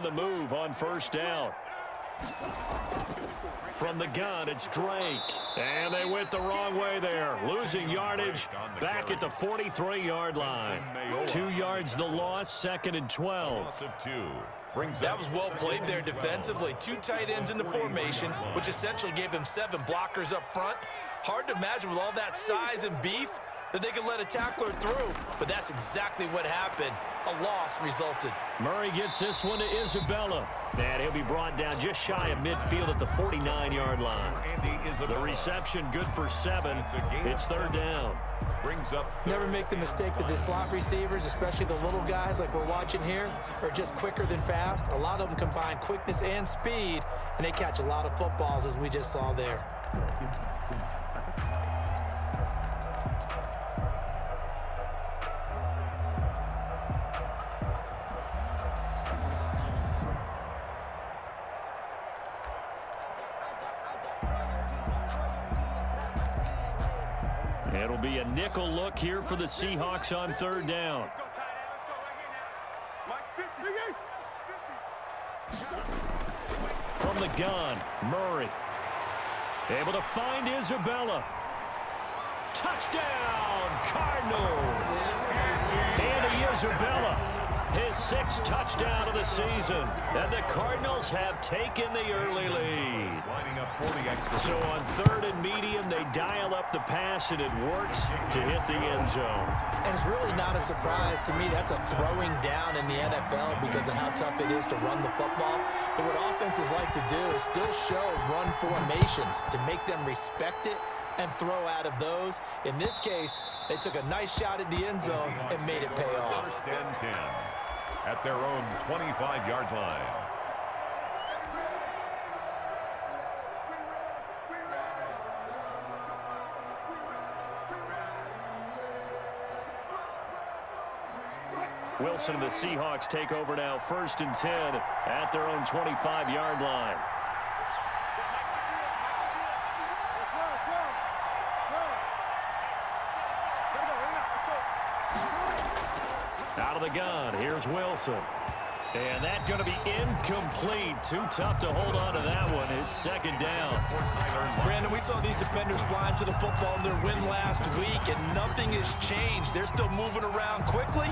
on the move on first down. From the gun, it's Drake. And they went the wrong way there. Losing yardage back at the 43-yard line. 2 yards the loss, 2nd and 12. That was well played there defensively. 2 tight ends in the formation, which essentially gave them 7 blockers up front. Hard to imagine with all that size and beef that they could let a tackler through, but that's exactly what happened. A loss resulted. Murray gets this one to Isabella. And he'll be brought down just shy of midfield at the 49-yard line. The reception good for 7. It's 3rd down. Never make the mistake that the slot receivers, especially the little guys like we're watching here, are just quicker than fast. A lot of them combine quickness and speed, and they catch a lot of footballs, as we just saw there. It'll be a nickel look here for the Seahawks on 3rd down. From the gun, Murray. Able to find Isabella. Touchdown, Cardinals. Andy Isabella, his 6th touchdown of the season. And the Cardinals have taken the early lead. So on 3rd and medium, they dial up the pass, and it works to hit the end zone. And it's really not a surprise to me. That's a throwing down in the NFL because of how tough it is to run the football. But what offenses like to do is still show run formations to make them respect it and throw out of those. In this case, they took a nice shot at the end zone and made it pay off. 1st and 10 at their own 25-yard line. Wilson and the Seahawks take over now, 1st and 10 at their own 25-yard line. Out of the gun, here's Wilson. And that's going to be incomplete. Too tough to hold on to that one. It's 2nd down. Brandon, we saw these defenders flying to the football in their win last week, and nothing has changed. They're still moving around quickly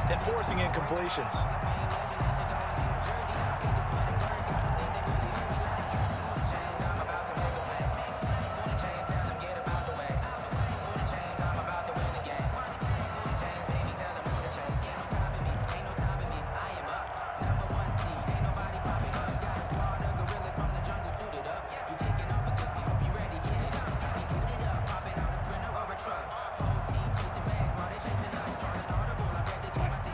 and forcing incompletions.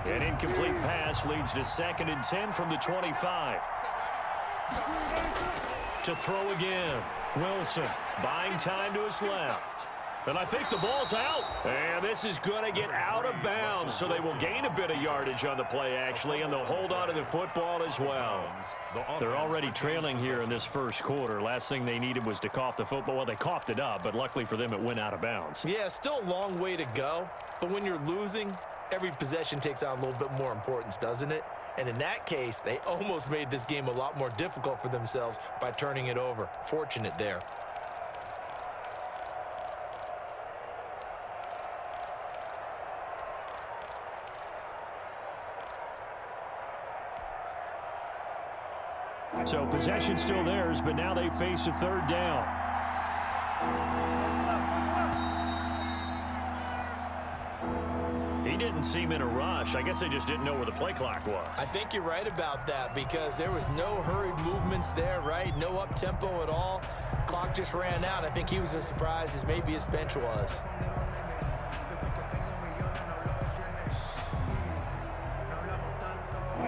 An incomplete pass leads to 2nd and 10 from the 25. To throw again. Wilson buying time to his left. And I think the ball's out. And this is going to get out of bounds, so they will gain a bit of yardage on the play, actually, and they'll hold on to the football as well. They're already trailing here in this 1st quarter. Last thing they needed was to cough the football. Well, they coughed it up, but luckily for them, it went out of bounds. Yeah, still a long way to go, but when you're losing, every possession takes on a little bit more importance, doesn't it? And in that case, they almost made this game a lot more difficult for themselves by turning it over. Fortunate there. So possession still theirs, but now they face a 3rd down. He didn't seem in a rush. I guess they just didn't know where the play clock was. I think you're right about that because there was no hurried movements there, right? No up-tempo at all. Clock just ran out. I think he was as surprised as maybe his bench was.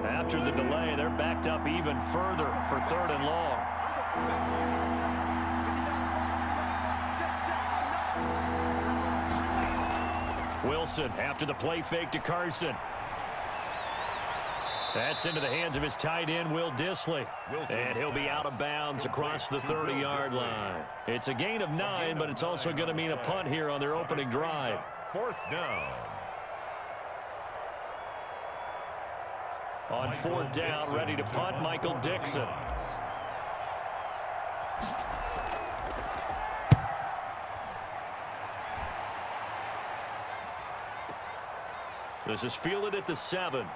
After the delay, they're backed up even further for 3rd and long. Wilson after the play fake to Carson. That's into the hands of his tight end, Will Dissly. And he'll be out of bounds across the 30-yard line. It's a gain of 9, but it's also going to mean a punt here on their opening drive. 4th down. On 4th down, ready to punt, Michael Dixon. This is fielded at the 7.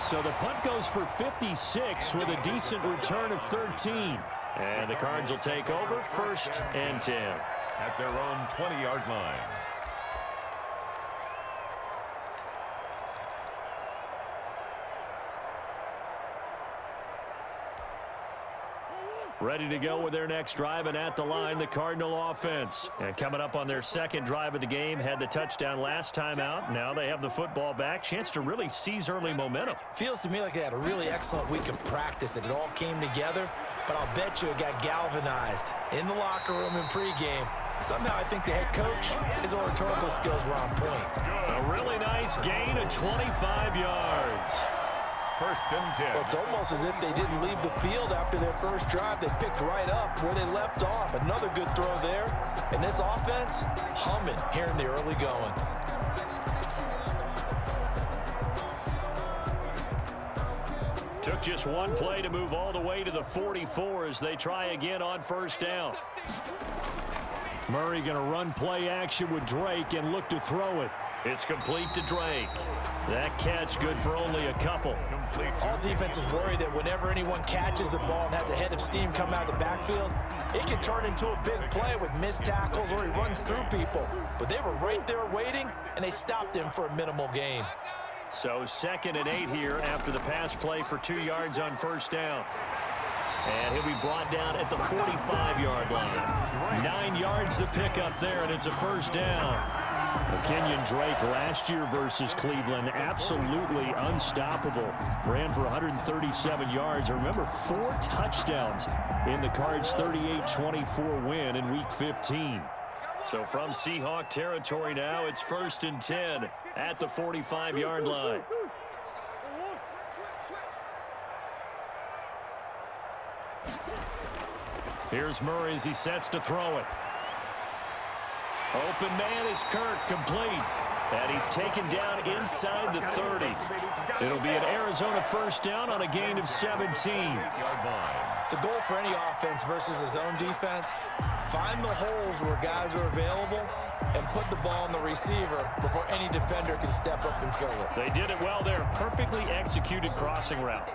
So the punt goes for 56 with a decent return of 13. And the Cards will take over 1st and 10. At their own 20-yard line. Ready to go with their next drive, and at the line, the Cardinal offense. And coming up on their second drive of the game, had the touchdown last time out. Now they have the football back. Chance to really seize early momentum. Feels to me like they had a really excellent week of practice, and it all came together. But I'll bet you it got galvanized in the locker room in pregame. Somehow I think the head coach, his oratorical skills were on point. A really nice gain of 25 yards. 1st and 10. It's almost as if they didn't leave the field after their first drive. They picked right up where they left off. Another good throw there. And this offense, humming here in the early going. Took just one play to move all the way to the 44 as they try again on 1st down. Murray going to run play action with Drake and look to throw it. It's complete to Drake. That catch good for only a couple. All defenses worry that whenever anyone catches the ball and has a head of steam come out of the backfield, it can turn into a big play with missed tackles or he runs through people. But they were right there waiting, and they stopped him for a minimal gain. So 2nd and 8 here after the pass play for 2 yards on 1st down. And he'll be brought down at the 45-yard line. 9 yards to pick up there, and it's a 1st down. Kenyon Drake last year versus Cleveland, absolutely unstoppable. Ran for 137 yards. Remember, 4 touchdowns in the Cards' 38-24 win in Week 15. So from Seahawk territory now, it's 1st and 10 at the 45-yard line. Here's Murray as he sets to throw it. Open man is Kirk, complete. And he's taken down inside the 30. It'll be an Arizona 1st down on a gain of 17. The goal for any offense versus his own defense, find the holes where guys are available and put the ball on the receiver before any defender can step up and fill it. They did it well there. Perfectly executed crossing route.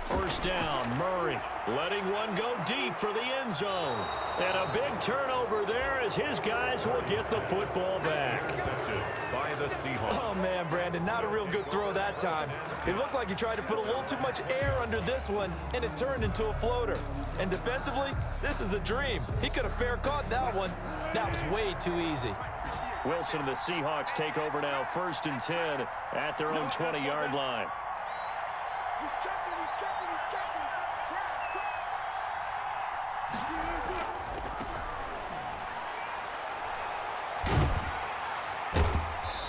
First down, Murray letting one go deep for the end zone. And a big turnover there as his guys will get the football back. Intercepted by the Seahawks. Oh, man, Brandon, not a real good throw that time. It looked like he tried to put a little too much air under this one, and it turned into a floater. And defensively, this is a dream. He could have fair caught that one. That was way too easy. Wilson and the Seahawks take over now, 1st and 10 at their own 20-yard line. He's checking.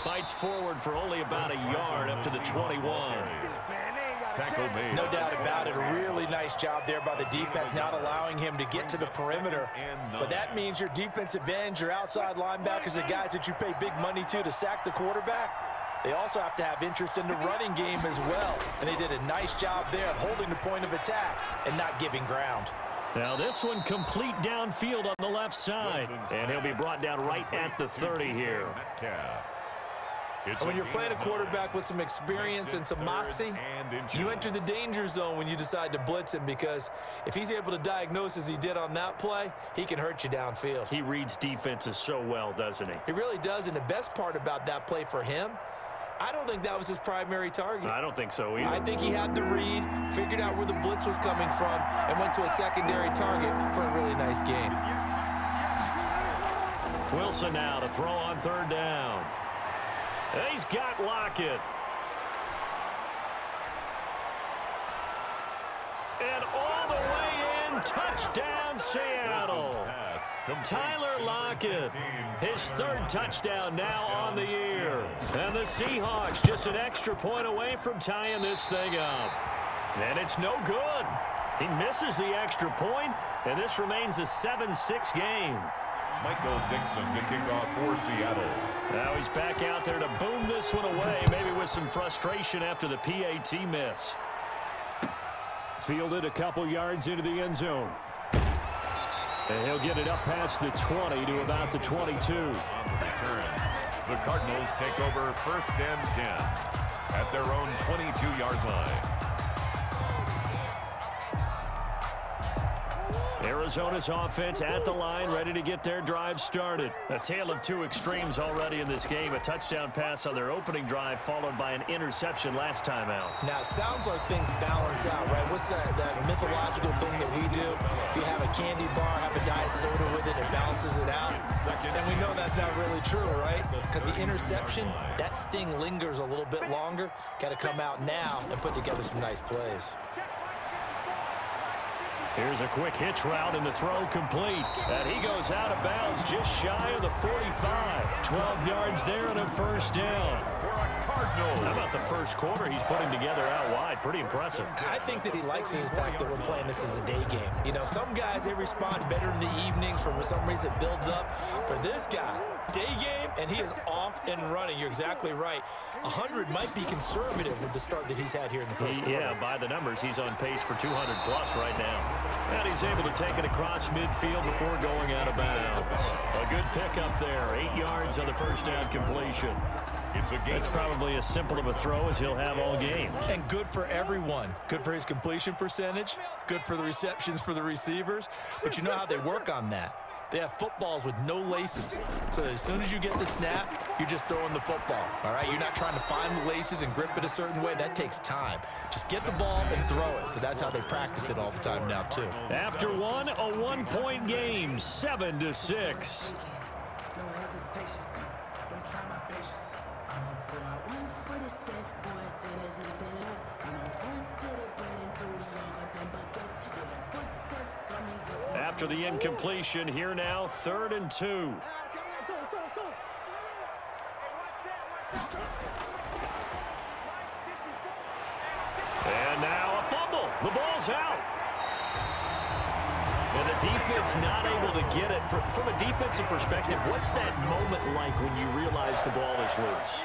Fights forward for only about a yard up to the 21. Tackle made. No doubt about it. A really nice job there by the defense, not allowing him to get to the perimeter. But that means your defensive ends, your outside linebackers, the guys that you pay big money to sack the quarterback, they also have to have interest in the running game as well. And they did a nice job there of holding the point of attack and not giving ground. Now this one complete downfield on the left side. And he'll be brought down right at the 30 here. And when you're playing a quarterback with some experience and some moxie, you enter the danger zone when you decide to blitz him, because if he's able to diagnose as he did on that play, he can hurt you downfield. He reads defenses so well, doesn't he? He really does, and the best part about that play for him, I don't think that was his primary target. I don't think so either. I think he had the read, figured out where the blitz was coming from, and went to a secondary target for a really nice gain. Wilson now to throw on 3rd down. He's got Lockett. And all the way in and touchdown, Seattle. Tyler Lockett, his third touchdown now on the year. And the Seahawks just an extra point away from tying this thing up. And it's no good. He misses the extra point, and this remains a 7-6 game. Michael Dixon to kick off for Seattle. Now he's back out there to boom this one away, maybe with some frustration after the PAT miss. Fielded a couple yards into the end zone. And he'll get it up past the 20 to about the 22. On the return, the Cardinals take over 1st and 10 at their own 22-yard line. Arizona's offense at the line, ready to get their drive started. A tale of two extremes already in this game. A touchdown pass on their opening drive, followed by an interception last time out. Now, it sounds like things balance out, right? What's that mythological thing that we do? If you have a candy bar, have a diet soda with it, it balances it out. And we know that's not really true, right? Because the interception, that sting lingers a little bit longer. Got to come out now and put together some nice plays. Here's a quick hitch route and the throw complete. And he goes out of bounds just shy of the 45. 12 yards there and a first down. How about the first quarter he's putting together out wide? Pretty impressive. I think that he likes the fact that we're playing this as a day game. You know, some guys, they respond better in the evenings. For some reason, it builds up. For this guy, day game, and he is off and running. You're exactly right. 100 might be conservative with the start that he's had here in the first quarter. Yeah, by the numbers, he's on pace for 200-plus right now. And he's able to take it across midfield before going out of bounds. A good pickup there. 8 yards on the first down completion. It's probably as simple of a throw as he'll have all game. And good for everyone. Good for his completion percentage. Good for the receptions for the receivers. But you know how they work on that. They have footballs with no laces. So that as soon as you get the snap, you're just throwing the football. All right? You're not trying to find the laces and grip it a certain way. That takes time. Just get the ball and throw it. So that's how they practice it all the time now, too. After one, a one-point game, 7-6. No hesitation. Don't try my patience. I'ma pour out one for the set, boy, till there's nothing left. You know, run to the bread until we all got them buckets. Hear them footsteps coming. After the incompletion, here now, 3rd and 2. Let's go. And now a fumble. The ball's out. And the defense not able to get it. From a defensive perspective, what's that moment like when you realize the ball is loose?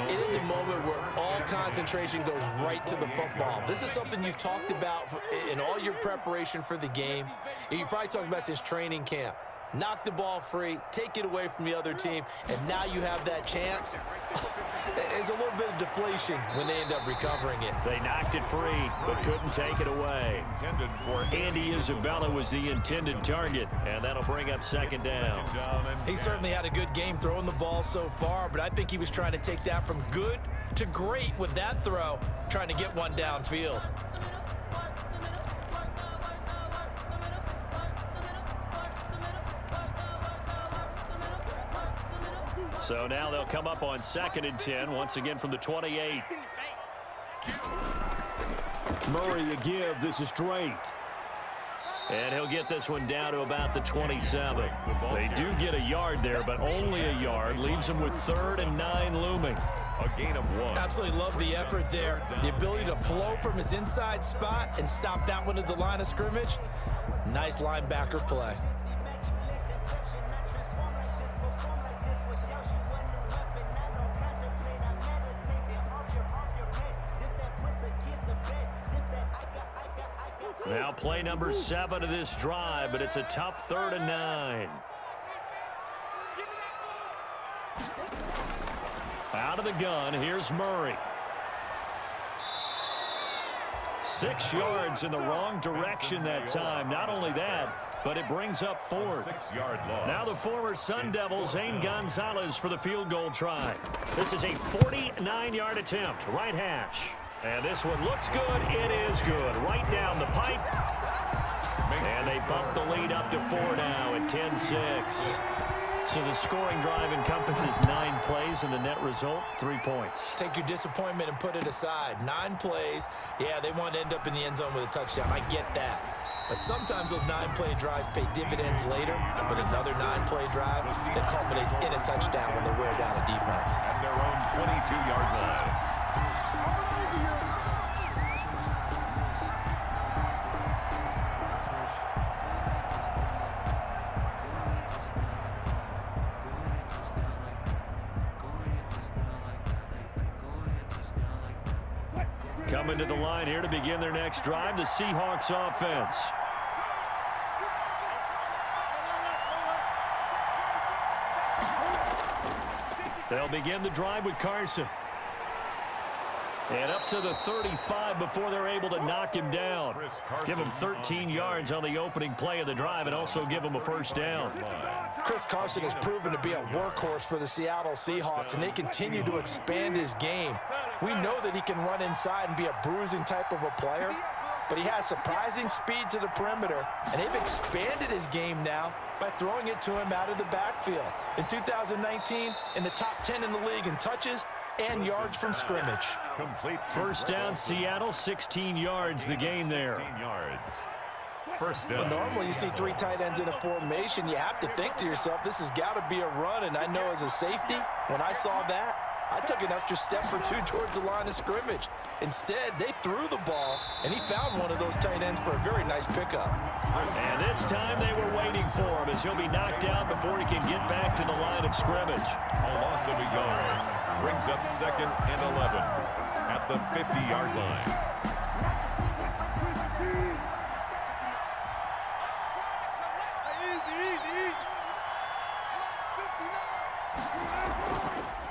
It is a moment where all concentration goes right to the football. This is something you've talked about in all your preparation for the game. You probably talked about since training camp. Knock the ball free, take it away from the other team, and now you have that chance. There's a little bit of deflation when they end up recovering it. They knocked it free, but couldn't take it away. Andy Isabella was the intended target, and that'll bring up 2nd down. He certainly had a good game throwing the ball so far, but I think he was trying to take that from good to great with that throw, trying to get one downfield. So now they'll come up on 2nd and 10, once again from the 28. Murray a give. This is Drake. And he'll get this one down to about the 27. They do get a yard there, but only a yard. Leaves them with 3rd and 9 looming. A gain of 1. Absolutely love the effort there. The ability to flow from his inside spot and stop that one at the line of scrimmage. Nice linebacker play. Now play number 7 of this drive, but it's a tough 3rd and 9. Out of the gun, here's Murray. 6 yards in the wrong direction that time. Not only that, but it brings up 4th. 6-yard loss. Now the former Sun Devil, Zane Gonzalez, for the field goal try. This is a 49-yard attempt, right hash. And this one looks good. It is good. Right down the pipe. And they bump the lead up to 4 now at 10-6. So the scoring drive encompasses 9 plays, and the net result, 3 points. Take your disappointment and put it aside. 9 plays. Yeah, they want to end up in the end zone with a touchdown. I get that. But sometimes those 9-play drives pay dividends later with another 9-play drive that culminates in a touchdown when they wear down a defense. At their own 22-yard line. Coming to the line here to begin their next drive, the Seahawks offense. They'll begin the drive with Carson. And up to the 35 before they're able to knock him down. Give him 13 yards on the opening play of the drive and also give him a first down. Chris Carson has proven to be a workhorse for the Seattle Seahawks, and they continue to expand his game. We know that he can run inside and be a bruising type of a player, but he has surprising speed to the perimeter, and they've expanded his game now by throwing it to him out of the backfield. In 2019, in the top 10 in the league in touches and yards from scrimmage. Complete First down, Seattle, 16 yards the gain there. 16 yards. First down. Well, normally you see 3 tight ends in a formation. You have to think to yourself, this has got to be a run. And I know as a safety, when I saw that, I took an extra step or 2 towards the line of scrimmage. Instead, they threw the ball, and he found one of those tight ends for a very nice pickup. And this time they were waiting for him as he'll be knocked down before he can get back to the line of scrimmage. A loss of a yard. Brings up 2nd and 11 at the 50-yard line.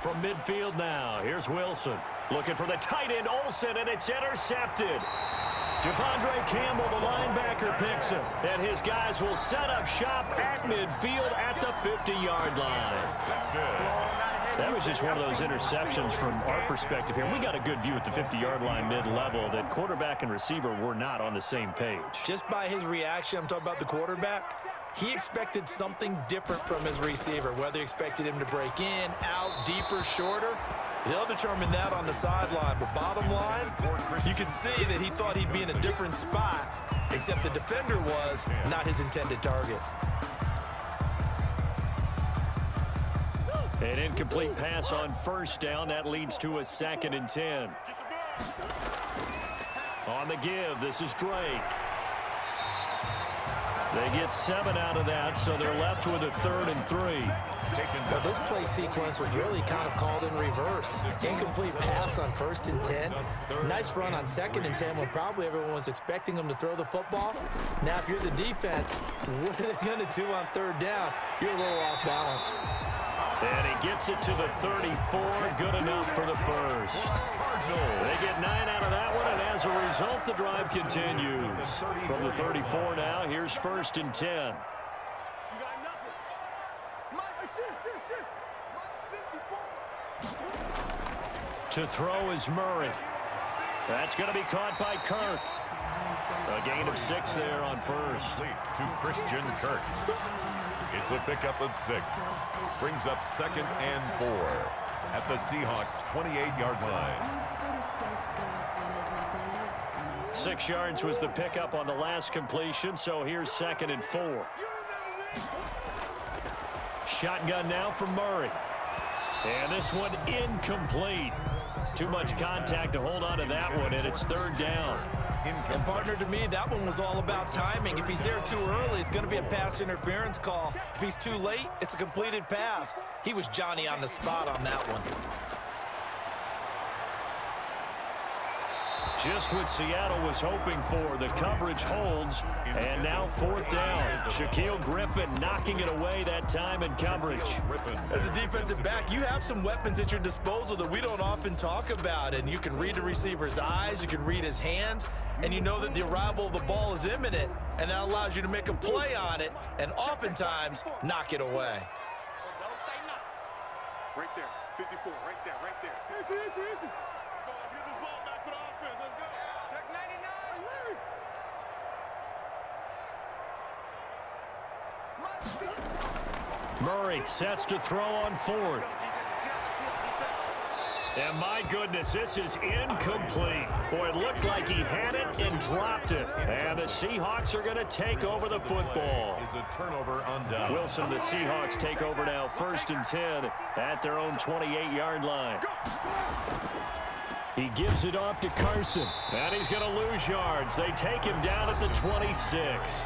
From midfield now, here's Wilson. Looking for the tight end, Olsen, and it's intercepted. Devondre Campbell, the linebacker, picks him. And his guys will set up shop at midfield at the 50-yard line. That was just one of those interceptions from our perspective here. We got a good view at the 50-yard line mid-level that quarterback and receiver were not on the same page. Just by his reaction, I'm talking about the quarterback, he expected something different from his receiver, whether he expected him to break in, out, deeper, shorter. They'll determine that on the sideline. But bottom line, you could see that he thought he'd be in a different spot, except the defender was not his intended target. An incomplete pass on first down. That leads to a 2nd and 10. On the give, this is Drake. They get 7 out of that, so they're left with a 3rd and 3. Well, this play sequence was really kind of called in reverse. Incomplete pass on 1st and 10. Nice run on 2nd and 10 when probably everyone was expecting them to throw the football. Now, if you're the defense, what are they going to do on 3rd down? You're a little off balance. And he gets it to the 34. Good enough for the first. They get 9 out of that one, and as a result, the drive continues. From the 34 now, here's 1st and 10. You got nothing. Mike, shift. Mike, 54. To throw is Murray. That's going to be caught by Kirk. A gain of 6 there on first. To Christian Kirk. It's a pickup of 6. Brings up 2nd and 4 at the Seahawks' 28-yard line. 6 yards was the pickup on the last completion, so here's 2nd and 4. Shotgun now from Murray. And this one incomplete. Too much contact to hold on to that one, and it's 3rd down. And partner, to me, that one was all about timing. If he's there too early, it's going to be a pass interference call. If he's too late, it's a completed pass. He was Johnny on the spot on that one. Just what Seattle was hoping for. The coverage holds, and now 4th down. Shaquille Griffin knocking it away that time in coverage. As a defensive back, you have some weapons at your disposal that we don't often talk about, and you can read the receiver's eyes, you can read his hands, and you know that the arrival of the ball is imminent, and that allows you to make a play on it, and oftentimes knock it away. Right there, 54, right there. Easy. Let's go, let's get this ball back for the offense. Let's go. Check 99, Larry. Murray sets to throw on fourth. And my goodness, this is incomplete. Boy, it looked like he had it and dropped it. And the Seahawks are going to take over the football. Is a turnover on down. Wilson, the Seahawks take over now, 1st and 10 at their own 28-yard line. He gives it off to Carson. And he's going to lose yards. They take him down at the 26.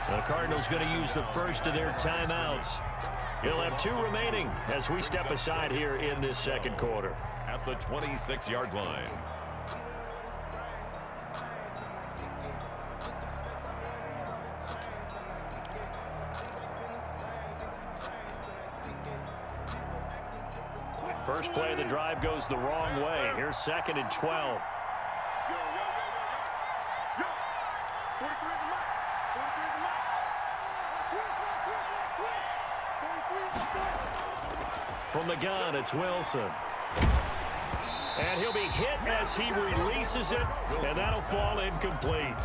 The Cardinals going to use the first of their timeouts. He'll have 2 remaining as we step aside here in this second quarter. At the 26-yard line. First play of the drive goes the wrong way. Here's 2nd and 12. From the gun, it's Wilson. And he'll be hit as he releases it, and that'll fall incomplete.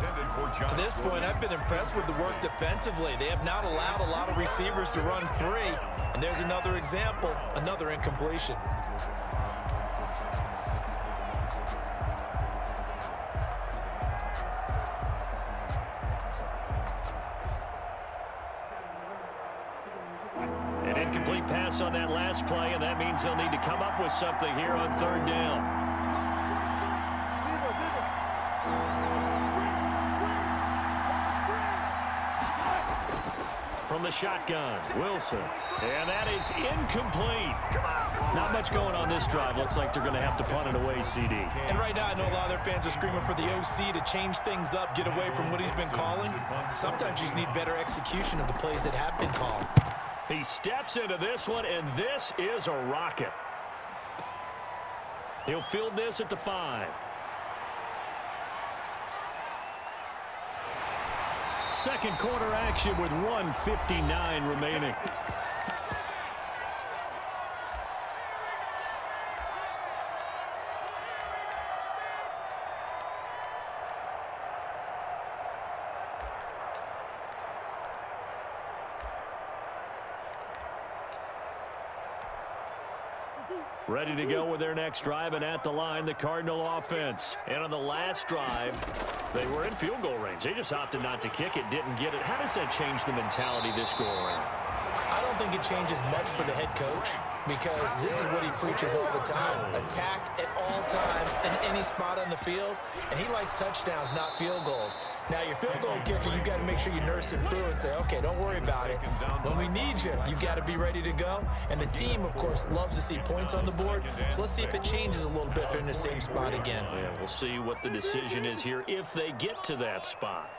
To this point, I've been impressed with the work defensively. They have not allowed a lot of receivers to run free. And there's another example, another incompletion. An incomplete pass on that last play, and that means they'll need to come up with something here on 3rd down. From the shotgun, Wilson. And that is incomplete. Not much going on this drive. Looks like they're going to have to punt it away, CD. And right now, I know a lot of their fans are screaming for the OC to change things up, get away from what he's been calling. Sometimes you just need better execution of the plays that have been called. He steps into this one, and this is a rocket. He'll field this at the 5. Second quarter action with 1:59 remaining. Ready to go with their next drive, and at the line, the Cardinal offense. And on the last drive, they were in field goal range. They just opted not to kick it, didn't get it. How does that change the mentality this go around? I don't think it changes much for the head coach because this is what he preaches all the time. Attack at all times in any spot on the field, and he likes touchdowns, not field goals. Now, your field goal kicker, you got to make sure you nurse him through and say, okay, don't worry about it. When we need you, you got to be ready to go. And the team, of course, loves to see points on the board. So let's see if it changes a little bit if they're in the same spot again. Yeah, we'll see what the decision is here if they get to that spot.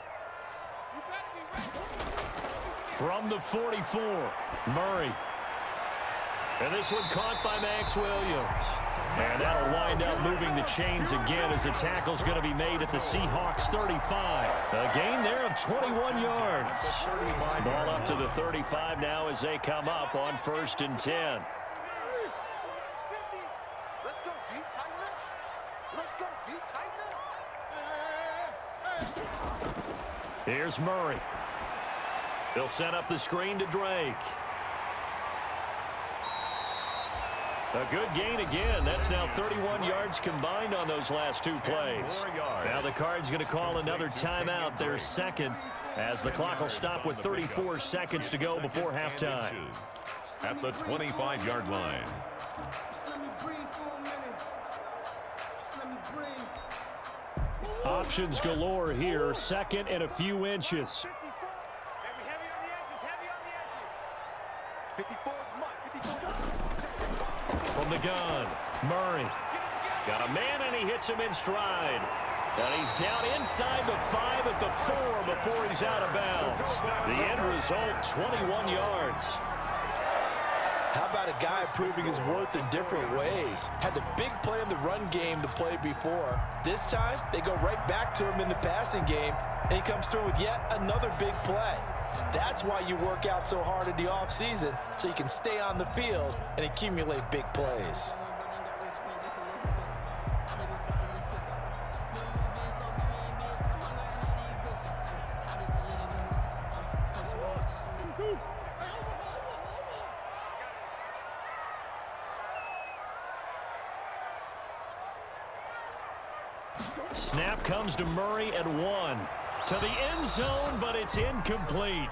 From the 44, Murray. And this one caught by Max Williams. And that'll wind up moving the chains again as the tackle's going to be made at the Seahawks 35. A gain there of 21 yards. Ball up to the 35 now as they come up on 1st and 10. Let's go, D. Tighten up. Let's go, D. Tighten up. Here's Murray. They'll set up the screen to Drake. A good gain again. That's now 31 yards combined on those last 2 plays. Now the Cards going to call another timeout, their second, as the clock will stop with 34 seconds to go before halftime. At the 25-yard line. Options galore here. 2nd and a few inches. Heavy on the edges, heavy on the edges. 54 is mine, 54. From the gun, Murray. Got a man, and he hits him in stride. And he's down inside the 5 at the 4 before he's out of bounds. The end result, 21 yards. How about a guy proving his worth in different ways? Had the big play in the run game to play before. This time, they go right back to him in the passing game, and he comes through with yet another big play. That's why you work out so hard in the offseason, so you can stay on the field and accumulate big plays. Snap comes to Murray at 1. To the end zone, but it's incomplete.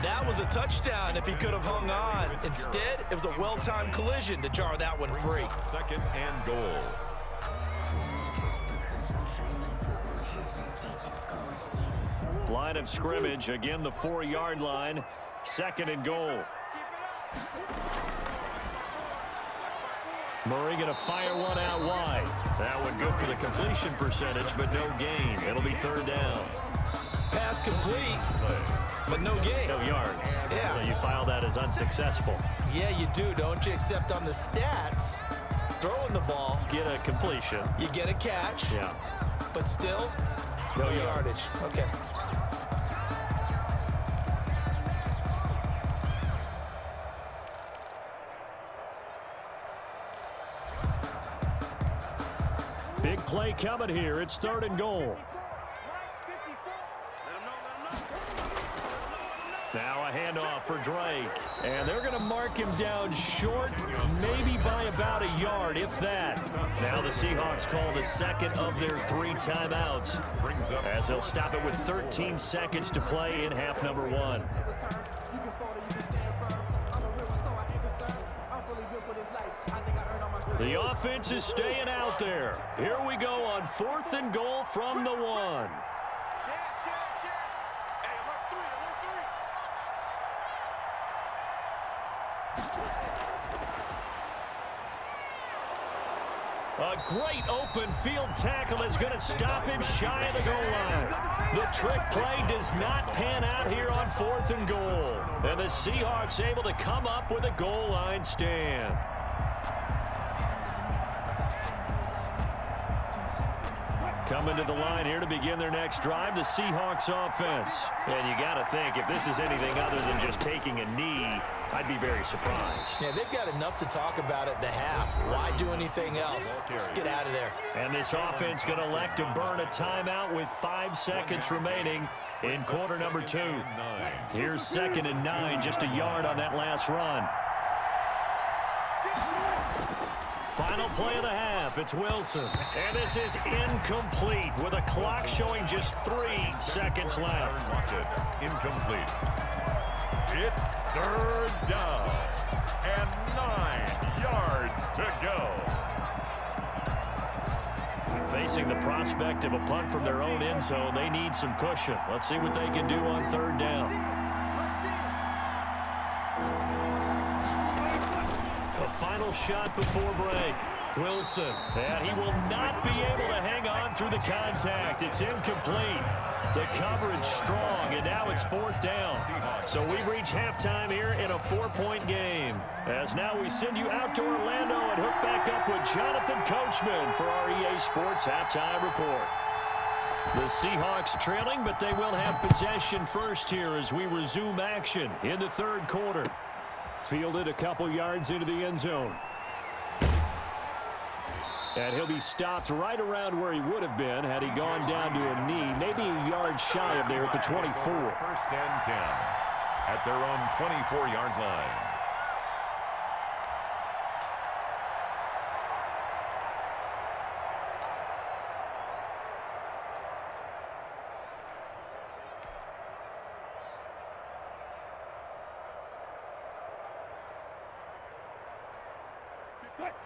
That was a touchdown if he could have hung on. Instead, it was a well-timed collision to jar that one free. Second and goal. Line of scrimmage, again the 4-yard line. Second and goal. Murray going to fire one out wide. That one good for the completion percentage, but no gain. It'll be third down. Pass complete, but no gain. No yards. Yeah. So you file that as unsuccessful. Yeah, you do, don't you? Except on the stats, throwing the ball, Get a completion. you get a catch, Yeah. but still, No no yards. yardage. Okay. Big play coming here. It's third and goal. Now a handoff for Drake. And they're going to mark him down short, maybe by about a yard, if that. Now the Seahawks call the second of their 3 timeouts, as they'll stop it with 13 seconds to play in half number 1. The offense is staying out there. Here we go on 4th and goal from the 1. A great open field tackle is going to stop him shy of the goal line. The trick play does not pan out here on 4th and goal. And the Seahawks able to come up with a goal line stand. Coming to the line here to begin their next drive, the Seahawks offense. And you got to think, if this is anything other than just taking a knee, I'd be very surprised. Yeah, they've got enough to talk about at the half. Why do anything else? Just get out of there. And this offense going to elect to burn a timeout with 5 seconds remaining in quarter number 2. Here's 2nd and 9, just a yard on that last run. Final play of the half, it's Wilson. And this is incomplete with a clock showing just 3 seconds left. Incomplete. It's third down and 9 yards to go. Facing the prospect of a punt from their own end zone, they need some cushion. Let's see what they can do on third down. Final shot before break. Wilson, and he will not be able to hang on through the contact. It's incomplete. The coverage strong, and now it's 4th down. So we've reached halftime here in a 4-point game. As now we send you out to Orlando and hook back up with Jonathan Coachman for our EA Sports Halftime Report. The Seahawks trailing, but they will have possession first here as we resume action in the third quarter. Fielded a couple yards into the end zone. And he'll be stopped right around where he would have been had he gone down to a knee, maybe a yard shy of there at the 24. First and 10 at their own 24-yard line.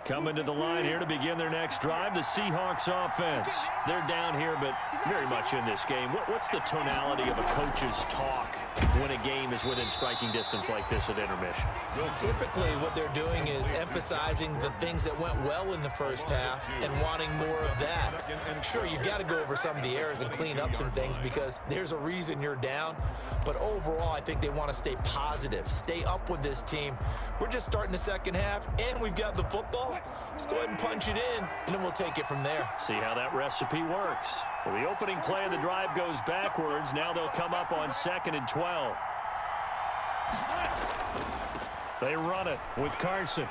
Coming to the line here to begin their next drive, the Seahawks offense. They're down here, but very much in this game. What's the tonality of a coach's talk when a game is within striking distance like this at intermission? Typically, what they're doing is emphasizing the things that went well in the first half and wanting more of that. Sure, you've got to go over some of the errors and clean up some things because there's a reason you're down. But overall, I think they want to stay positive, stay up with this team. We're just starting the second half, and we've got the football. Let's go ahead and punch it in, and then we'll take it from there. See how that recipe works. So the opening play of the drive goes backwards. Now they'll come up on 2nd and 12. They run it with Carson.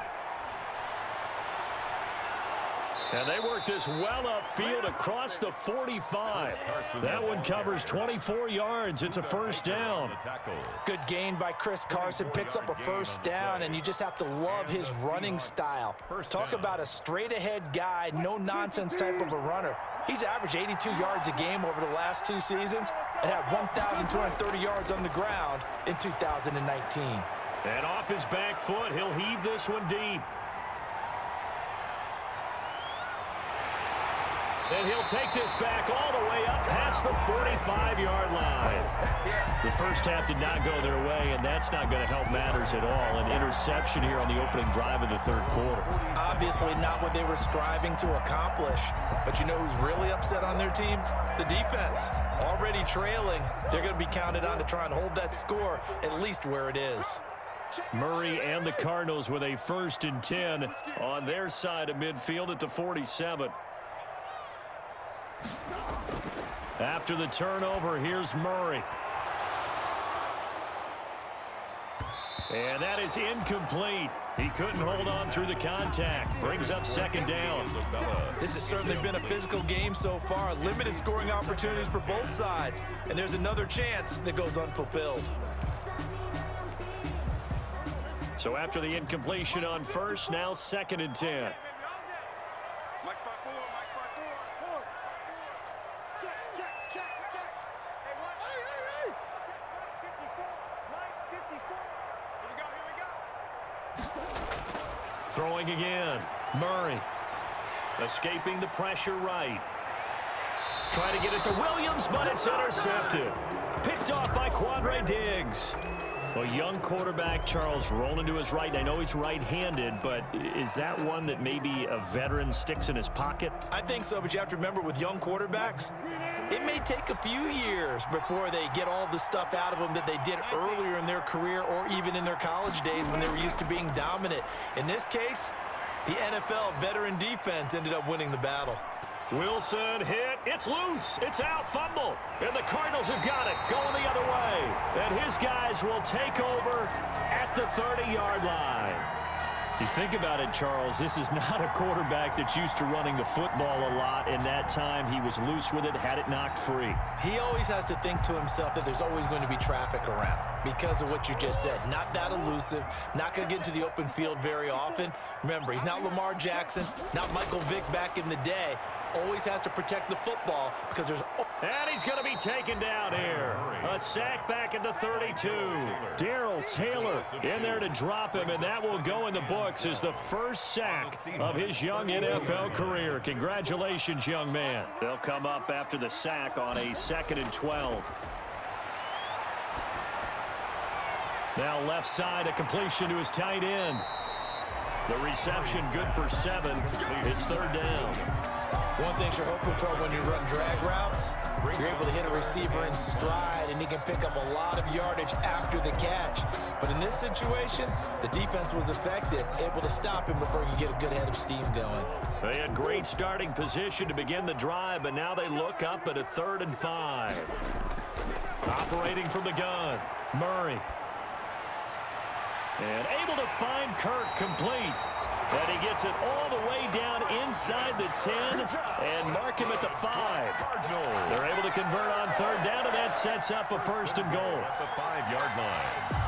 And they work this well upfield across the 45. That one covers 24 yards. It's a first down. Good gain by Chris Carson. Picks up a first down, and you just have to love his running style. Talk about a straight-ahead guy, no-nonsense type of a runner. He's averaged 82 yards a game over the last 2 seasons and had 1,230 yards on the ground in 2019. And off his back foot, he'll heave this one deep. And he'll take this back all the way up past the 45-yard line. The first half did not go their way, and that's not going to help matters at all. An interception here on the opening drive of the third quarter. Obviously not what they were striving to accomplish. But you know who's really upset on their team? The defense. Already trailing. They're going to be counted on to try and hold that score at least where it is. Murray and the Cardinals with a 1st and 10 on their side of midfield at the 47. After the turnover, here's Murray. And that is incomplete. He couldn't hold on through the contact. Brings up 2nd down. This has certainly been a physical game so far. Limited scoring opportunities for both sides. And there's another chance that goes unfulfilled. So after the incompletion on first, now 2nd and 10. Throwing again. Murray. Escaping the pressure right. Trying to get it to Williams, but it's intercepted. Picked off by Quandre Diggs. A young quarterback, Charles, rolling to his right. I know he's right-handed, but is that one that maybe a veteran sticks in his pocket? I think so, but you have to remember with young quarterbacks, it may take a few years before they get all the stuff out of them that they did earlier in their career or even in their college days when they were used to being dominant. In this case, the NFL veteran defense ended up winning the battle. Wilson hit. It's loose. It's out. Fumble. And the Cardinals have got it. Going the other way. And his guys will take over at the 30-yard line. You think about it, Charles, this is not a quarterback that's used to running the football a lot. In that time, he was loose with it, had it knocked free. He always has to think to himself that there's always going to be traffic around because of what you just said. Not that elusive, not going to get into the open field very often. Remember, he's not Lamar Jackson, not Michael Vick back in the day. Always has to protect the football because there's... And he's going to be taken down here. A sack back at the 32. Darrell Taylor in there to drop him, and that will go in the books as the first sack of his young NFL career. Congratulations, young man. They'll come up after the sack on a 2nd and 12. Now left side, a completion to his tight end. The reception good for 7. It's 3rd down. One thing you're hoping for when you run drag routes, you're able to hit a receiver in stride, and he can pick up a lot of yardage after the catch. But in this situation, the defense was effective, able to stop him before he could get a good head of steam going. They had great starting position to begin the drive, but now they look up at a 3rd and 5. Operating from the gun, Murray. And able to find Kirk complete. And he gets it all the way down inside the 10 and mark him at the 5. They're able to convert on 3rd down, and that sets up a 1st and goal. At the 5-yard line.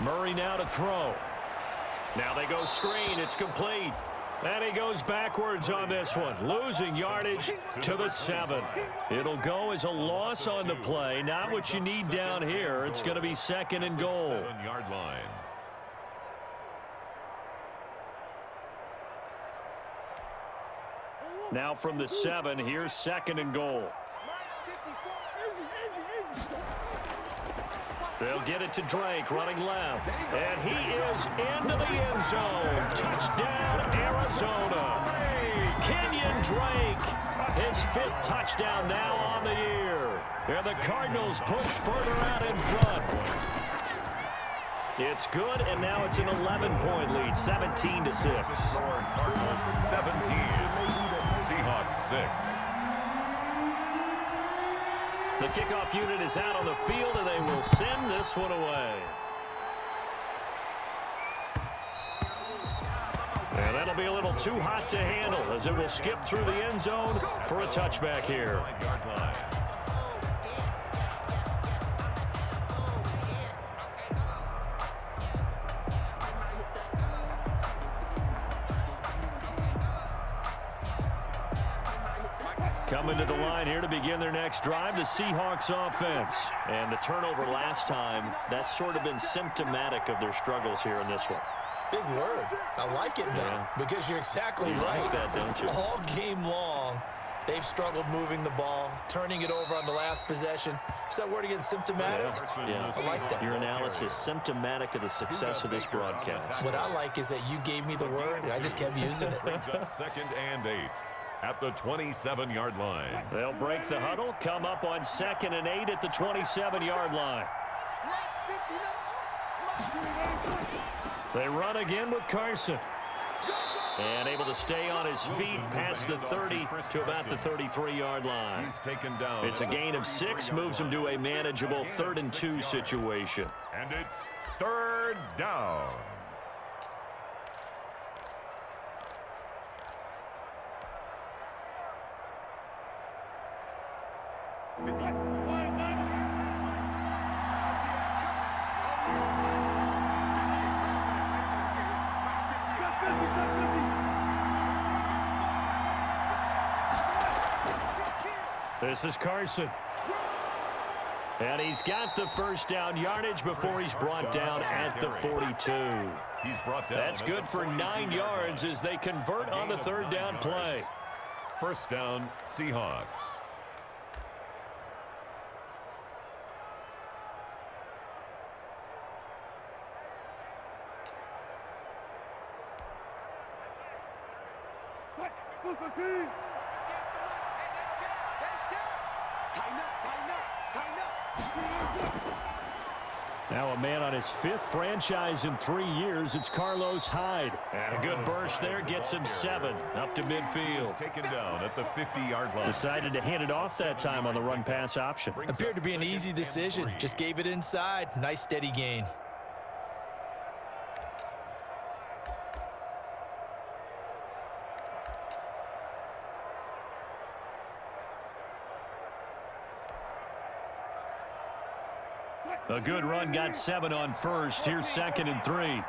Murray now to throw. Now they go screen. It's complete. And he goes backwards on this one, losing yardage to the 7. It'll go as a loss on the play. Not what you need down here. It's going to be 2nd and goal. 7-yard line. Now from the 7, here's 2nd and goal. They'll get it to Drake, running left. And he is into the end zone. Touchdown, Arizona. Kenyon Drake, his 5th touchdown now on the year. And the Cardinals push further out in front. It's good, and now it's an 11-point lead, 17-6. Cardinals 17. The kickoff unit is out on the field, and they will send this one away. And that'll be a little too hot to handle as it will skip through the end zone for a touchback here. Coming to the line here to begin their next drive, the Seahawks offense. And the turnover last time, that's sort of been symptomatic of their struggles here in this one. Big word. I like it, though, because you're exactly right. Like that, don't you? All game long, they've struggled moving the ball, turning it over on the last possession. Is that word again, symptomatic? Yeah. I like that. Your analysis, symptomatic of the success of this broadcast. What I like is that you gave me the word, and I just kept using it. Brings up 2nd and 8 at the 27-yard line. They'll break the huddle, come up on 2nd and 8 at the 27-yard line. They run again with Carson. And able to stay on his feet past the 30 to about the 33-yard line. He's taken down. It's a gain of 6, moves him to a manageable 3rd and 2 situation. And it's 3rd down. This is Carson. And he's got the first down yardage before he's brought down at the 42. He's brought down. That's good for 9 yards as they convert on the 3rd down play. 1st down, Seahawks. Now a man on his 5th franchise in 3 years. It's Carlos Hyde. And a good burst there gets him 7 up to midfield. Taken down at the 50-yard line. Decided to hand it off that time on the run-pass option. Appeared to be an easy decision. Just gave it inside. Nice steady gain. A good run, got 7 on first. Here's 2nd and 3.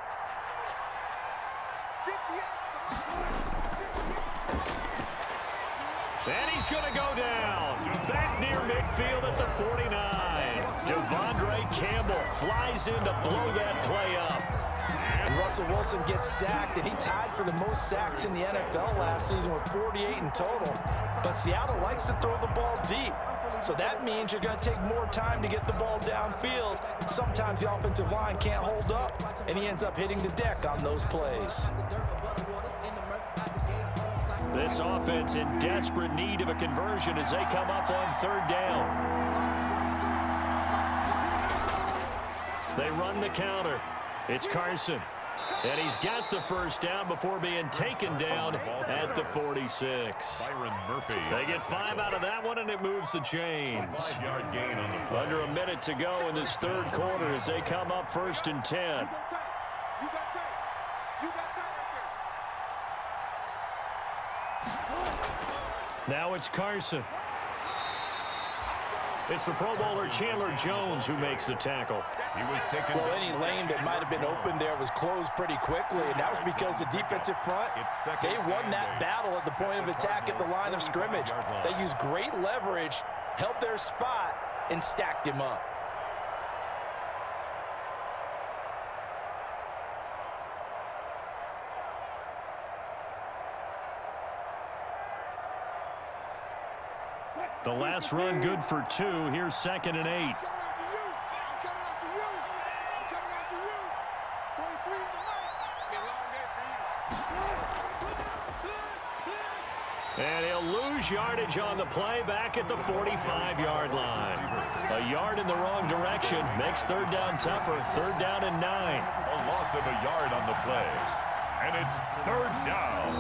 And he's going to go down. Back near midfield at the 49. Devondre Campbell flies in to blow that play up. And Russell Wilson gets sacked, and he tied for the most sacks in the NFL last season with 48 in total. But Seattle likes to throw the ball deep. So that means you're going to take more time to get the ball downfield. Sometimes the offensive line can't hold up, and he ends up hitting the deck on those plays. This offense in desperate need of a conversion as they come up on 3rd down. They run the counter. It's Carson. And he's got the first down before being taken down at the 46. Byron Murphy. They get 5 out of that one, and it moves the chains. 5-yard gain on the play. Under a minute to go in this 3rd quarter as they come up 1st and 10. You got time. You got time right there. Now it's Carson. It's the Pro Bowler Chandler Jones who makes the tackle. He was taken Well, any lane that might have been open there was closed pretty quickly, and that was because the defensive front, they won that battle at the point of attack at the line of scrimmage. They used great leverage, held their spot, and stacked him up. The last run good for 2. Here's 2nd and 8. I'm coming after you. I'm coming after you. 43 in the light. Been long day for you. And he'll lose yardage on the play back at the 45-yard line. A yard in the wrong direction makes 3rd down tougher. 3rd down and 9. a loss of a yard on the play. And it's 3rd down.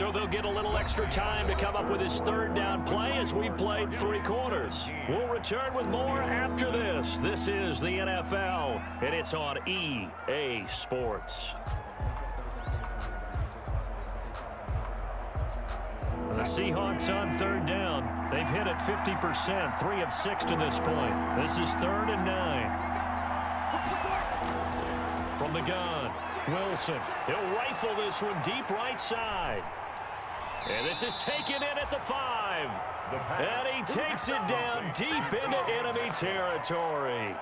So they'll get a little extra time to come up with his third down play as we've played 3 quarters. We'll return with more after this. This is the NFL, and it's on EA Sports. The Seahawks on third down. They've hit it 50%, 3 of 6 to this point. This is 3rd and 9. From the gun, Wilson. He'll rifle this one deep right side. And this is taken in at the 5. And he takes it down deep into enemy territory.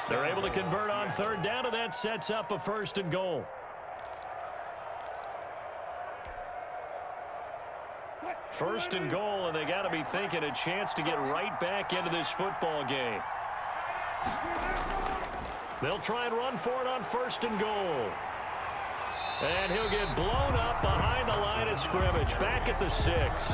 They're able to convert on third down, and that sets up a 1st and goal. 1st and goal, and they got to be thinking a chance to get right back into this football game. They'll try and run for it on 1st and goal. And he'll get blown up behind the line of scrimmage, back at the 6.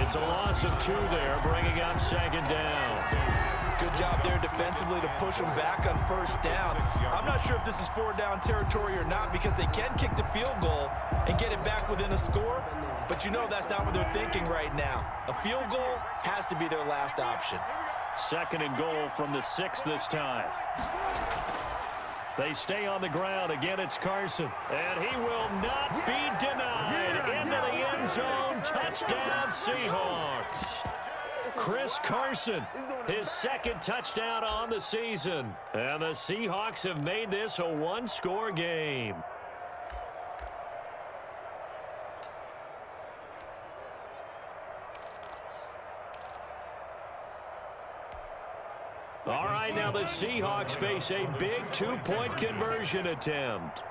It's a loss of 2 there, bringing up 2nd down. Good job there defensively to push them back on 1st down. I'm not sure if this is 4-down territory or not because they can kick the field goal and get it back within a score. But you know that's not what they're thinking right now. A field goal has to be their last option. 2nd and goal from the 6 this time. They stay on the ground. Again, it's Carson. And he will not be denied. Into the end zone. Touchdown, Seahawks. Chris Carson, his 2nd touchdown on the season. And the Seahawks have made this a 1-score game. All right, now the Seahawks face a big 2-point conversion attempt.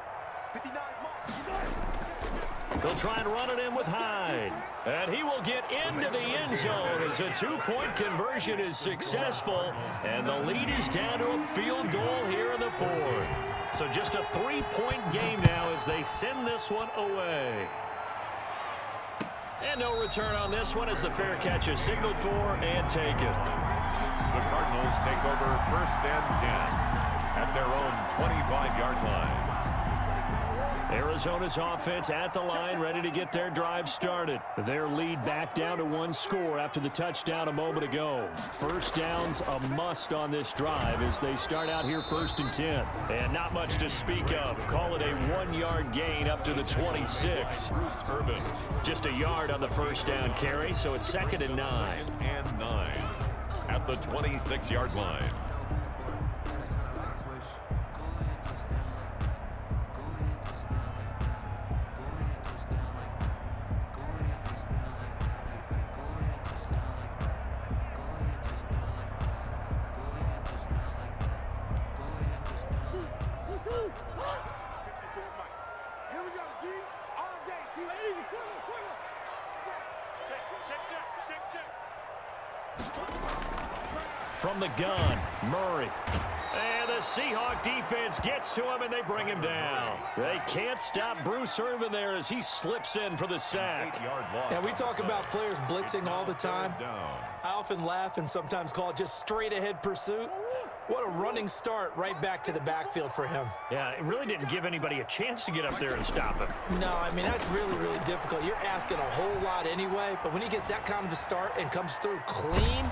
They'll try and run it in with Hyde. And he will get into the end zone as a 2-point conversion is successful. And the lead is down to a field goal here in the 4th. So just a 3-point game now as they send this one away. And no return on this one as the fair catch is signaled for and taken. The Cardinals take over 1st and 10 at their own 25-yard line. Arizona's offense at the line, ready to get their drive started. Their lead back down to 1 score after the touchdown a moment ago. 1st down's a must on this drive as they start out here 1st and 10. And not much to speak of. Call it a 1-yard gain up to the 26. Bruce Irvin. Just a yard on the 1st down carry, so it's 2nd and 9. And 9 at the 26-yard line. From the gun, Murray. And the Seahawk defense gets to him, and they bring him down. They can't stop Bruce Irvin there as he slips in for the sack. Now, we talk about players blitzing all the time. I often laugh and sometimes call it just straight-ahead pursuit. What a running start right back to the backfield for him. Yeah, it really didn't give anybody a chance to get up there and stop him. No, I mean, that's really, really difficult. You're asking a whole lot anyway, but when he gets that kind of a start and comes through clean.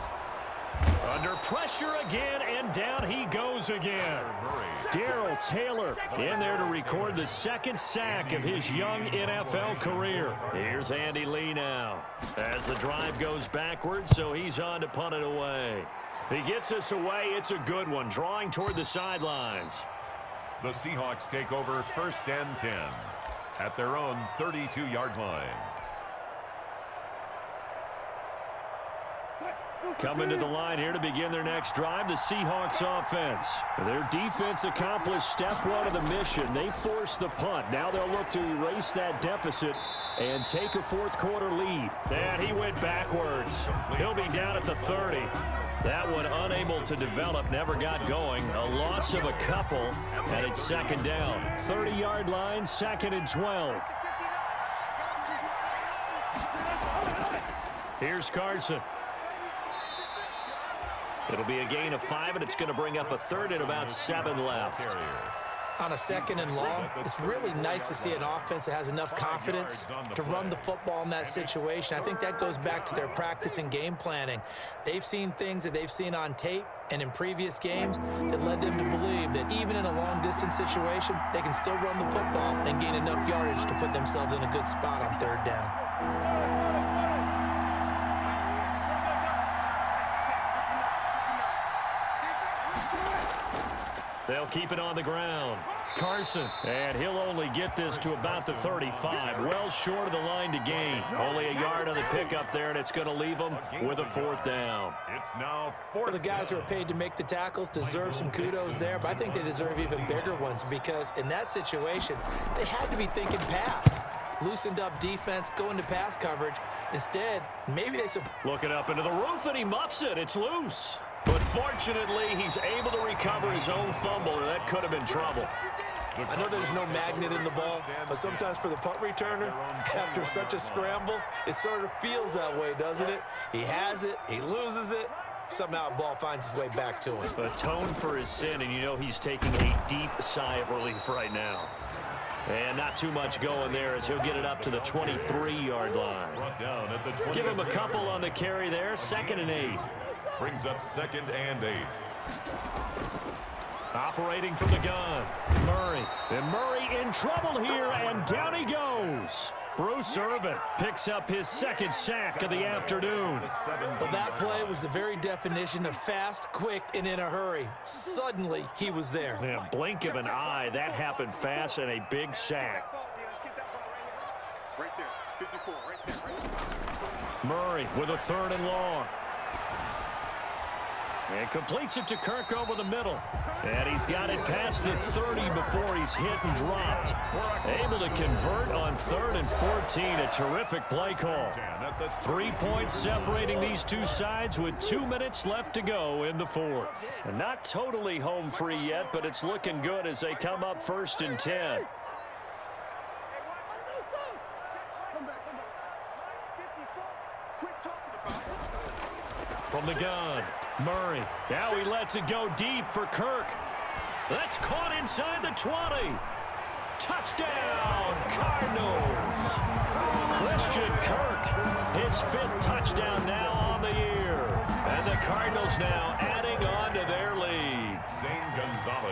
Under pressure again, and down he goes again. Darrell Taylor in there to record the 2nd sack of his young NFL career. Here's Andy Lee now as the drive goes backwards, so he's on to punt it away. He gets us away. It's a good one, drawing toward the sidelines. The Seahawks take over 1st and 10 at their own 32-yard line. Coming to the line here to begin their next drive, the Seahawks offense. Their defense accomplished step 1 of the mission. They forced the punt. Now they'll look to erase that deficit and take a 4th quarter lead. And he went backwards. He'll be down at the 30. That one unable to develop, never got going. A loss of a couple, and it's 2nd down. 30-yard line, 2nd and 12. Here's Carson. It'll be a gain of 5, and it's going to bring up a 3rd and about 7 left. on a 2nd and long, it's really nice to see an offense that has enough confidence to run the football in that situation. I think that goes back to their practice and game planning. They've seen things that they've seen on tape and in previous games that led them to believe that even in a long-distance situation, they can still run the football and gain enough yardage to put themselves in a good spot on 3rd down. They'll keep it on the ground. Carson, and he'll only get this to about the 35, well short of the line to gain. Only a yard on the pickup there, and it's going to leave them with a 4th down. It's now 4th Well, the guys who are paid to make the tackles deserve some kudos there, but I think they deserve even bigger ones because in that situation, they had to be thinking pass. Loosened up defense, going to pass coverage. Instead, maybe they... Looking up into the roof, and he muffs it. It's loose. But fortunately, he's able to recover his own fumble, or that could have been trouble. I know there's no magnet in the ball, but sometimes for the punt returner, after such a scramble, it sort of feels that way, doesn't it? He has it, he loses it, somehow the ball finds its way back to him. Atone for his sin, and you know he's taking a deep sigh of relief right now. And not too much going there as he'll get it up to the 23-yard line. Give him a couple on the carry there, 2nd and 8. Brings up 2nd and 8. Operating from the gun, Murray. And Murray in trouble here, and down he goes. Bruce Irvin picks up his 2nd sack of the afternoon. Well, that play was the very definition of fast, quick, and in a hurry. Suddenly, he was there. Yeah, blink of an eye, that happened fast, and a big sack. Right there, 54, right there, right there. Murray with a 3rd and long. And completes it to Kirk over the middle. And he's got it past the 30 before he's hit and dropped. Able to convert on 3rd and 14. A terrific play call. 3 points separating these two sides with 2 minutes left to go in the 4th. And not totally home free yet, but it's looking good as they come up 1st and 10. From the gun, Murray. Now he lets it go deep for Kirk. That's caught inside the 20. Touchdown, Cardinals. Christian Kirk, his 5th touchdown now on the year. And the Cardinals now adding on to their lead.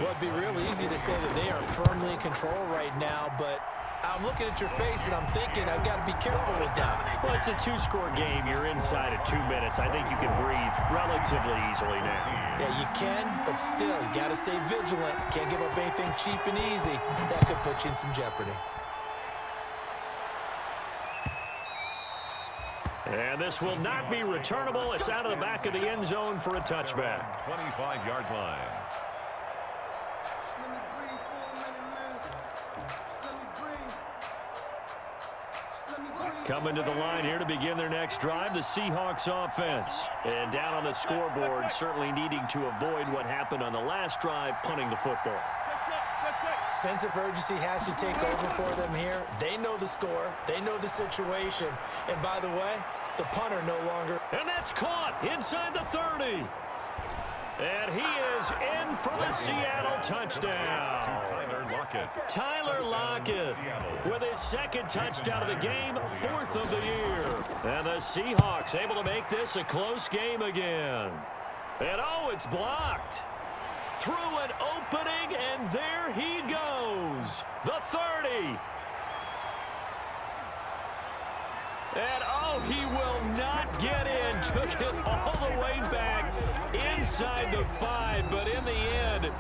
Well, it'd be real easy to say that they are firmly in control right now, but I'm looking at your face and I'm thinking I've got to be careful with that. Well, it's a 2-score game. You're inside of 2 minutes. I think you can breathe relatively easily now. Yeah, you can, but still, you got to stay vigilant. Can't give up anything cheap and easy. That could put you in some jeopardy. And this will not be returnable. It's out of the back of the end zone for a touchback. 25-yard line. Coming to the line here to begin their next drive, the Seahawks offense. And down on the scoreboard, certainly needing to avoid what happened on the last drive, punting the football. Sense of urgency has to take over for them here. They know the score. They know the situation. And by the way, the punter no longer. And that's caught inside the 30. And he is in for the Seattle touchdown. Tyler Lockett with his 2nd touchdown of the game, 4th of the year. And the Seahawks able to make this a close game again. And oh, it's blocked. Through an opening, and there he goes. The 30. And oh, he will not get in. Took it all the way back inside the 5, but in the end,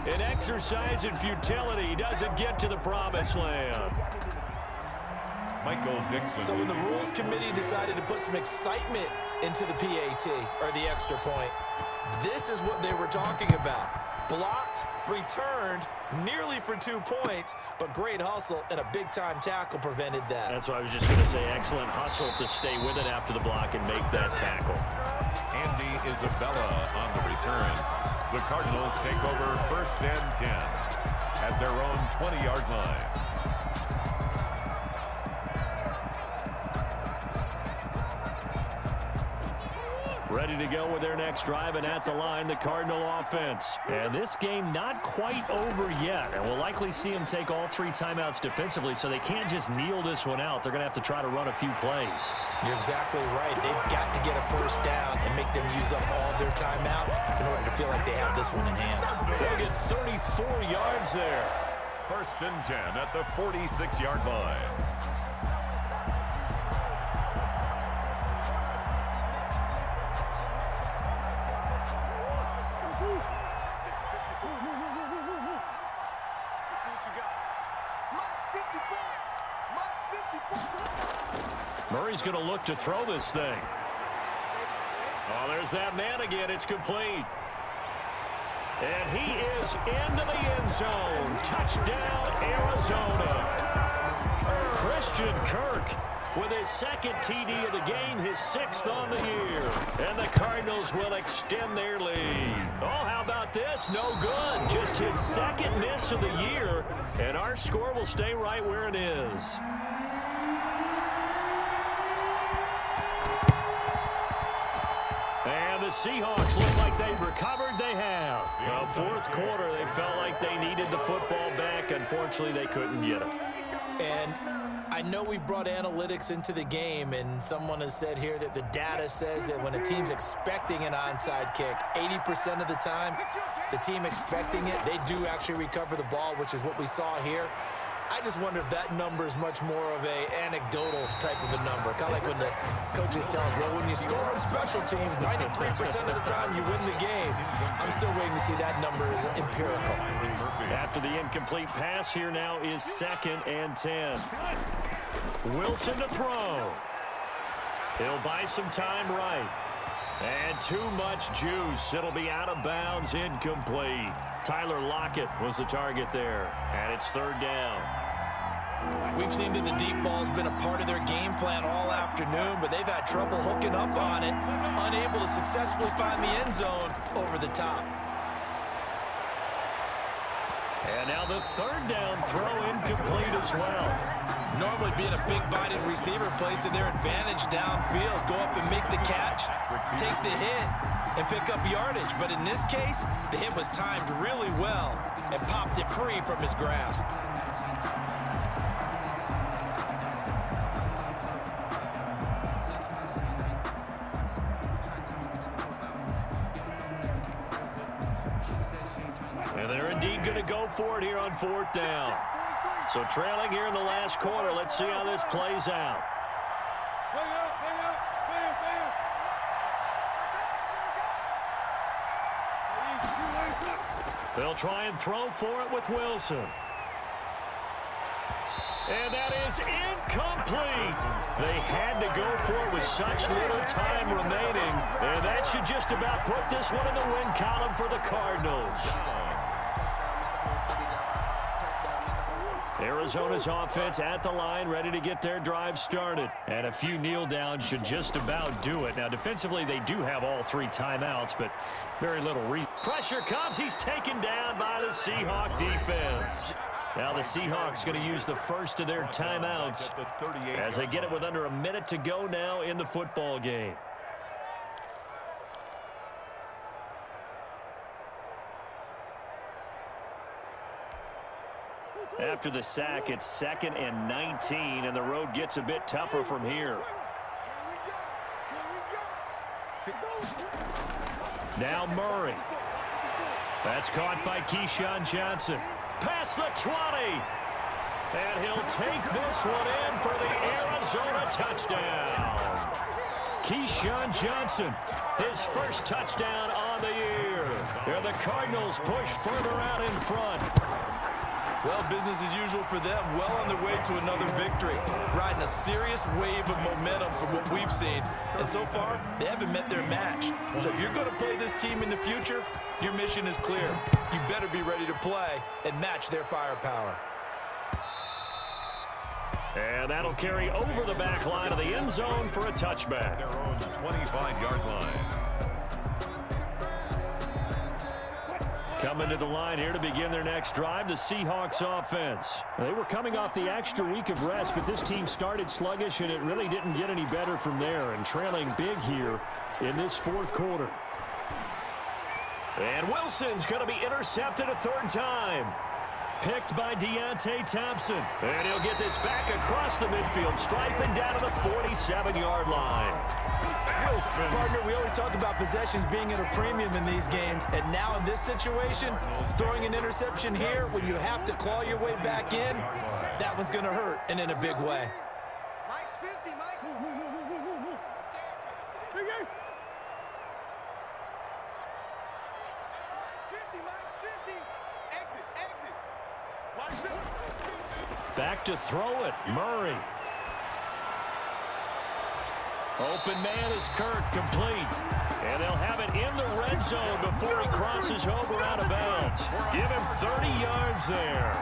an exercise in futility. He doesn't get to the promised land. Michael Dixon. So when the rules committee decided to put some excitement into the PAT, or the extra point, this is what they were talking about. Blocked, returned, nearly for 2 points, but great hustle and a big-time tackle prevented that. That's what I was just going to say. Excellent hustle to stay with it after the block and make that tackle. Andy Isabella on the return. The Cardinals take over 1st and 10 at their own 20-yard line. Ready to go with their next drive, and at the line, the Cardinal offense. And this game not quite over yet, and we'll likely see them take all 3 timeouts defensively, so they can't just kneel this one out. They're going to have to try to run a few plays. You're exactly right. They've got to get a first down and make them use up all of their timeouts in order to feel like they have this one in hand. They'll get 34 yards there. 1st and 10 at the 46-yard line. Murray's going to look to throw this thing. Oh, there's that man again. It's complete. And he is into the end zone. Touchdown, Arizona. Christian Kirk with his 2nd TD of the game, his 6th on the year. And the Cardinals will extend their lead. Oh, how about this? No good. Just his 2nd miss of the year. And our score will stay right where it is. And the Seahawks look like they've recovered. They have. The 4th quarter, they felt like they needed the football back. Unfortunately, they couldn't get it. And I know we've brought analytics into the game, and someone has said here that the data says that when a team's expecting an onside kick, 80% of the time, the team expecting it, they do actually recover the ball, which is what we saw here. I just wonder if that number is much more of a anecdotal type of a number. Kind of like when the coaches tell us, well, when you score on special teams, 93% of the time you win the game. I'm still waiting to see that number is empirical. After the incomplete pass, here now is 2nd and 10. Wilson to throw. He'll buy some time right. And too much juice. It'll be out of bounds, incomplete. Tyler Lockett was the target there, and it's 3rd down. We've seen that the deep ball's been a part of their game plan all afternoon, but they've had trouble hooking up on it, unable to successfully find the end zone over the top. And now the 3rd down throw incomplete as well. Normally being a big-bodied receiver plays to their advantage downfield. Go up and make the catch, take the hit, and pick up yardage. But in this case, the hit was timed really well and popped it free from his grasp. And they're indeed going to go for it here on 4th down. So trailing here in the last quarter. Let's see how this plays out. They'll try and throw for it with Wilson. And that is incomplete. They had to go for it with such little time remaining. And that should just about put this one in the win column for the Cardinals. Arizona's offense at the line, ready to get their drive started. And a few kneel downs should just about do it. Now, defensively, they do have all 3 timeouts, but very little reason. Pressure comes. He's taken down by the Seahawk defense. Now the Seahawks going to use the first of their timeouts as they get it with under a minute to go now in the football game. After the sack, it's 2nd and 19, and the road gets a bit tougher from here. Now Murray. That's caught by Keyshawn Johnson. Past the 20. And he'll take this one in for the Arizona touchdown. Keyshawn Johnson, his first touchdown on the year. And the Cardinals push further out in front. Well, business as usual for them, well on their way to another victory, riding a serious wave of momentum from what we've seen. And so far, they haven't met their match. So if you're going to play this team in the future, your mission is clear. You better be ready to play and match their firepower. And that'll carry over the back line of the end zone for a touchback. Their own 25-yard line. Coming to the line here to begin their next drive, the Seahawks offense. They were coming off the extra week of rest, but this team started sluggish, and it really didn't get any better from there. And trailing big here in this fourth quarter. And Wilson's going to be intercepted a third time. Picked by Deontay Thompson. And he'll get this back across the midfield, striping down to the 47-yard line. Wilson. Partner, we always talk about possessions being at a premium in these games, and now in this situation, throwing an interception here when you have to claw your way back in, that one's going to hurt, and in a big way. Mike's 50, Mike's. Mike's 50. Exit, exit. Mike's 50. Back to throw it, Murray. Open man is Kirk, complete. And they'll have it in the red zone before he crosses over out of bounds. Give him 30 yards there.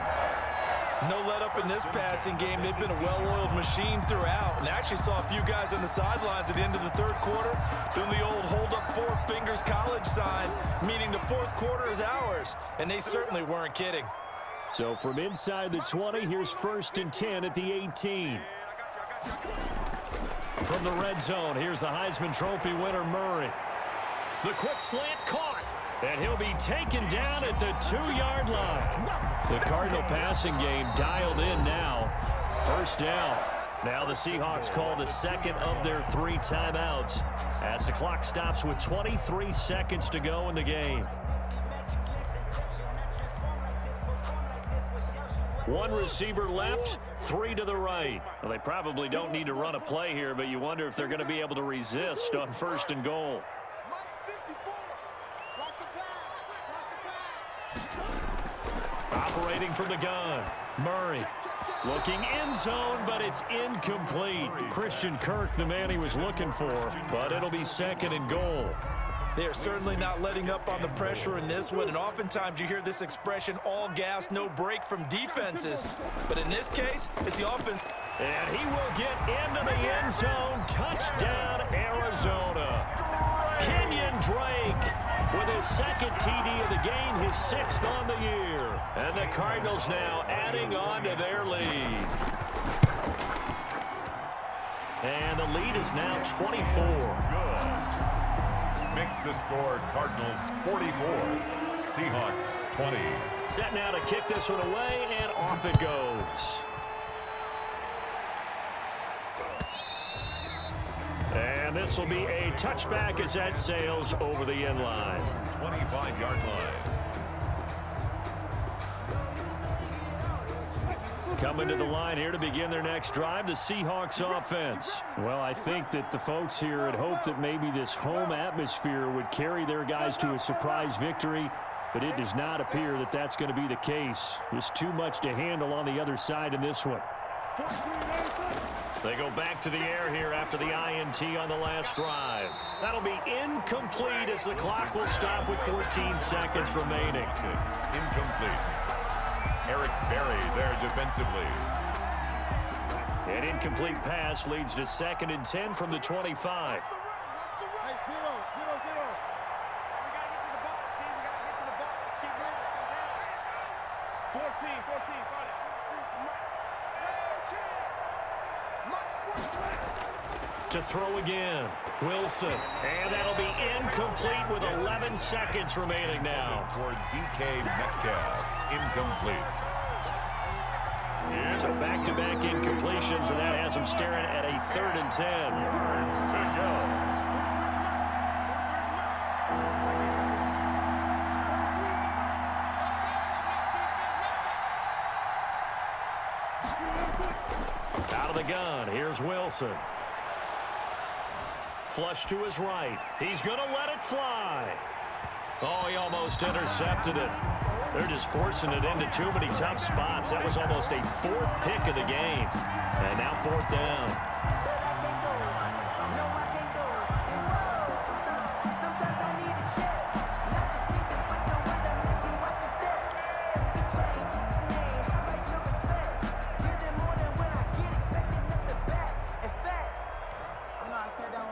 No let up in this passing game. They've been a well-oiled machine throughout. And actually saw a few guys on the sidelines at the end of the third quarter doing the old hold up four fingers college sign, meaning the fourth quarter is ours. And they certainly weren't kidding. So from inside the 20, here's 1st and 10 at the 18. From the red zone, here's the Heisman Trophy winner, Murray. The quick slant caught, and he'll be taken down at the 2-yard line. The Cardinal passing game dialed in now. First down. Now the Seahawks call the second of their 3 timeouts as the clock stops with 23 seconds to go in the game. One receiver left, 3 to the right. Well, they probably don't need to run a play here, but you wonder if they're going to be able to resist on 1st and goal. Operating from the gun, Murray. Looking end zone, but it's incomplete. Christian Kirk, the man he was looking for, but it'll be 2nd and goal. They are certainly not letting up on the pressure in this one, and oftentimes you hear this expression, all gas, no break from defenses. But in this case, it's the offense. And he will get into the end zone. Touchdown, Arizona. Kenyon Drake with his 2nd TD of the game, his 6th on the year. And the Cardinals now adding on to their lead. And the lead is now 24. Good. Makes the score Cardinals 44, Seahawks 20. Set now to kick this one away, and off it goes. And this will be a touchback as that sails over the end line. 25-yard line. Coming to the line here to begin their next drive, the Seahawks offense. Well, I think that the folks here had hoped that maybe this home atmosphere would carry their guys to a surprise victory, but it does not appear that that's going to be the case. There's too much to handle on the other side in this one. They go back to the air here after the INT on the last drive. That'll be incomplete as the clock will stop with 14 seconds remaining. Incomplete. Eric Berry there defensively. An incomplete pass leads to 2nd and 10 from the 25. Hey, 0, 0, 0. We gotta get to the ball, team. We gotta get to the ball. Let's keep moving. 14, find it. To throw again, Wilson. And that'll be incomplete with 11 seconds remaining now. For DK Metcalf. Incomplete. So back-to-back incompletions, and that has them staring at a 3rd and 10. Yards to go. Out of the gun, here's Wilson. Flush to his right. He's going to let it fly. Oh, he almost intercepted it. They're just forcing it into too many tough spots. That was almost a 4th pick of the game. And now 4th down.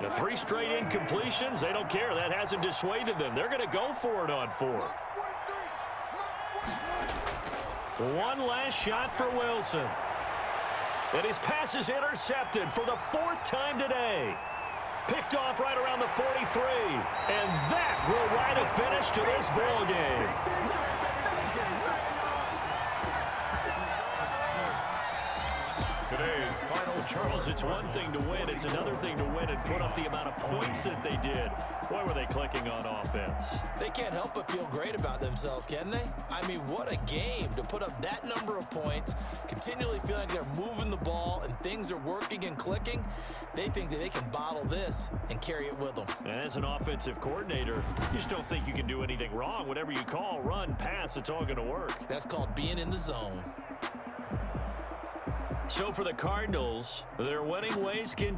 The 3 straight incompletions, they don't care. That hasn't dissuaded them. They're going to go for it on 4th. One last shot for Wilson. And his pass is intercepted for the 4th time today. Picked off right around the 43. And that will write a finish to this ball game. Today's final Charles, it's one thing to win. It's another thing to win and put up the amount of points that they did. Boy, were they clicking on offense. They can't help but feel great about themselves, can they? I mean, what a game to put up that number of points, continually feeling like they're moving the ball and things are working and clicking. They think that they can bottle this and carry it with them. And as an offensive coordinator, you just don't think you can do anything wrong. Whatever you call, run, pass, it's all going to work. That's called being in the zone. So for the Cardinals, their winning ways continue.